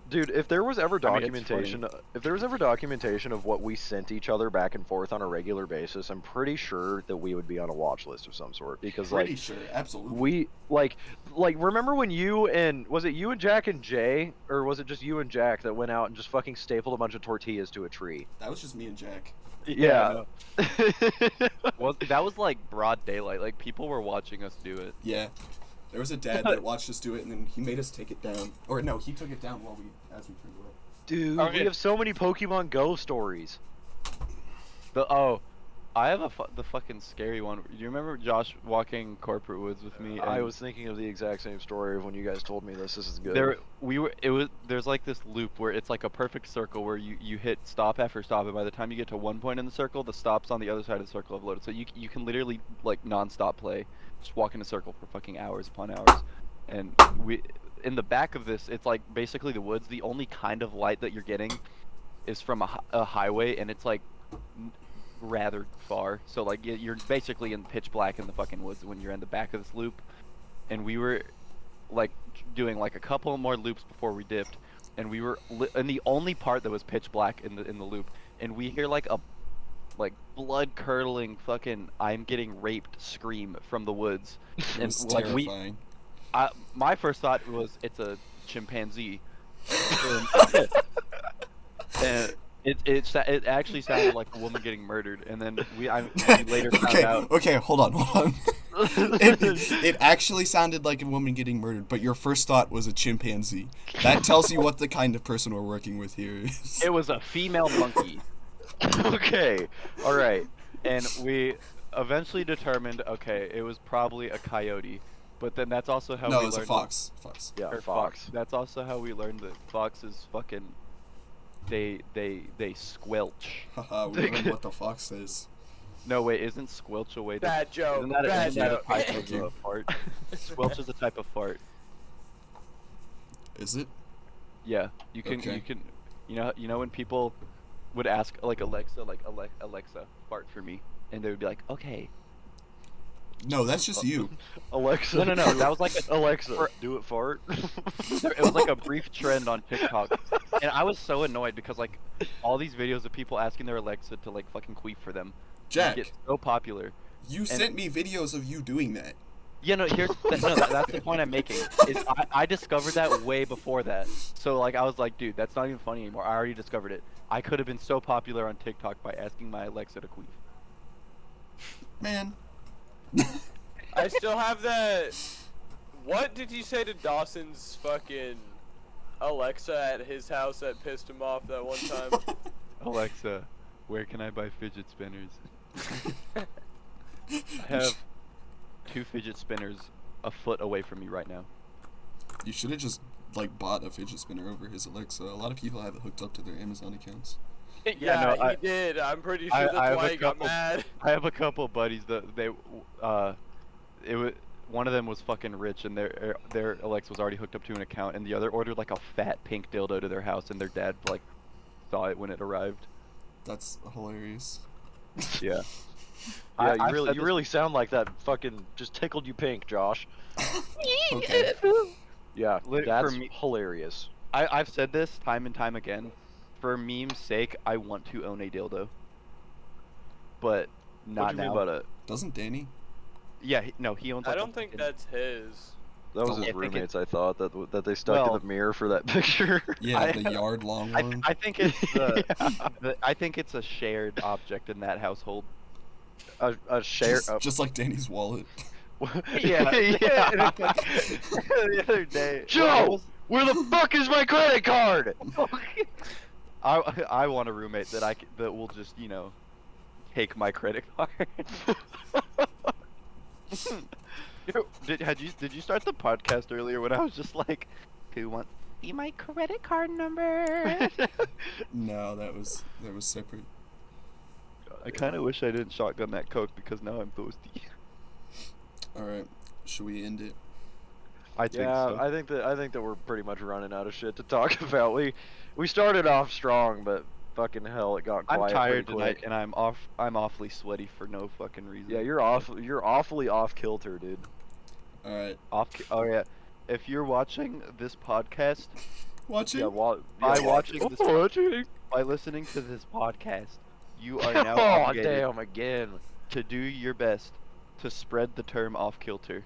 Dude, if there was ever I mean, it's documentation, if there was ever documentation of what we sent each other back and forth on a regular basis, I'm pretty sure that we would be on a watch list of some sort. Because Pretty sure, absolutely. we like remember when you and was it you and Jack and Jay, or was it just you and Jack that went out and just fucking stapled a bunch of tortillas to a tree? That was just me and Jack. Yeah. That was like broad daylight. Like people were watching us do it. Yeah. There was a dad that watched us do it, and then he made us take it down. Or no, he took it down as we turned away. Dude, Okay. we have so many Pokemon Go stories. I have the fucking scary one. Do you remember Josh walking Corporate Woods with me? I and was thinking of the exact same story of when you guys told me this. This is good. there's like this loop where it's like a perfect circle where you hit stop after stop, and by the time you get to one point in the circle, the stops on the other side of the circle have loaded. So you can literally like non-stop play, just walk in a circle for fucking hours upon hours. And in the back of this, it's like basically the woods. The only kind of light that you're getting is from a highway, and it's like rather far. So like you're basically in pitch black in the fucking woods when you're in the back of this loop. And we were like doing like a couple more loops before we dipped, and we were in the only part that was pitch black in the loop, and we hear like a blood curdling fucking I'm getting raped scream from the woods. It And was like terrifying. my first thought was it's a chimpanzee. And it actually sounded like a woman getting murdered, and then we later found out. Okay, hold on. It actually sounded like a woman getting murdered, but your first thought was a chimpanzee. That tells you what the kind of person we're working with here is. It was a female monkey. Okay. All right. And we eventually determined, okay, it was probably a coyote. But then that's also how No, we it was a learned fox. Fox. Yeah, or fox. That's also how we learned that foxes fucking they squelch. Haha, we learned what the fox says. No, wait, isn't squelch a way to Bad joke. isn't that, Bad isn't that a joke. type Thank of you. fart? Squelch is a type of fart. Is it? Yeah, you can Okay. you know when people would ask like Alexa Alexa fart for me, and they would be like, okay. No, that's just you. Alexa. No, that was like a Alexa. Do it fart. it was like a brief trend on TikTok, and I was so annoyed because like all these videos of people asking their Alexa to like fucking queef for them Jack, get so popular. you sent me videos of you doing that. Yeah, no, that's the point I'm making. Is I discovered that way before that. So like I was like, dude, that's not even funny anymore. I already discovered it. I could have been so popular on TikTok by asking my Alexa to queef. Man. I still have that. What did you say to Dawson's fucking Alexa at his house that pissed him off that one time? Alexa, where can I buy fidget spinners? I have 2 fidget spinners a foot away from me right now. You should have just like bought a fidget spinner over his Alexa. A lot of people have it hooked up to their Amazon accounts. Yeah, no, he did. I'm pretty sure I that's have why a he got couple- mad. I have a couple buddies that one of them was fucking rich, and their Alexa was already hooked up to an account, and the other ordered like a fat pink dildo to their house, and their dad like saw it when it arrived. That's hilarious. Yeah. Yeah, I've you said this- really sound like that fucking just tickled you pink, Josh. Okay. Yeah, For that's me- hilarious. I've said this time and time again. For meme's sake, I want to own a dildo. But What not do you now. mean by that? Doesn't Danny? Yeah, he owns. I Like, a don't think fucking- that's his. That was Oh, his I think roommates, I thought, that they stuck Well- in the mirror for that picture. Yeah, I- the yard long one. I think it's I think it's a shared object in that household. a share. just like Danny's wallet. Yeah, yeah. and it's like, the other day, Joe, where the fuck is my credit card? I want a roommate that that will just take my credit card. Did you start the podcast earlier when I was just like, who wants to see my credit card number? No, that was separate. I kind of wish I didn't shotgun that coke because now I'm thirsty. All right, should we end it? I think Yeah, so. I think that we're pretty much running out of shit to talk about. We started off strong, but fucking hell, it got quiet I'm tired pretty tonight, quick. and I'm awfully sweaty for no fucking reason. Yeah, you're awfully off kilter, dude. All right, Oh yeah, if you're watching this podcast, watching. Yeah, by watching this, watching. by listening to this podcast, you are now Oh obligated damn! Again. to do your best to spread the term off kilter.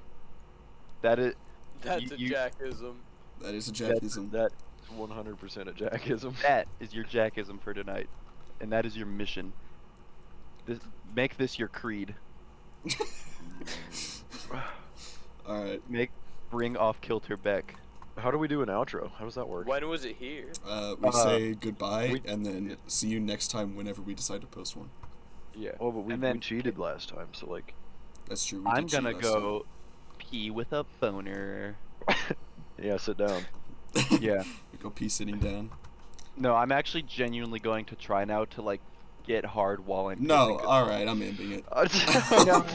That is, That's You- a jackism. That is a jackism. That's 100% a jackism. that is your jackism for tonight, and that is your mission. Make this your creed. All right, Bring off kilter back. How do we do an outro? How does that work? When was it here? we say goodbye we- and then see you next time whenever we decide to post one. Yeah. Oh, but we And then- cheated last time, so like. That's true. We I'm did cheat gonna last go pee with a boner. Yeah, sit down. time. Yeah. We go pee sitting down. No, I'm actually genuinely going to try now to like get hard while I'm No, pissing. all right, I'm ending it. No.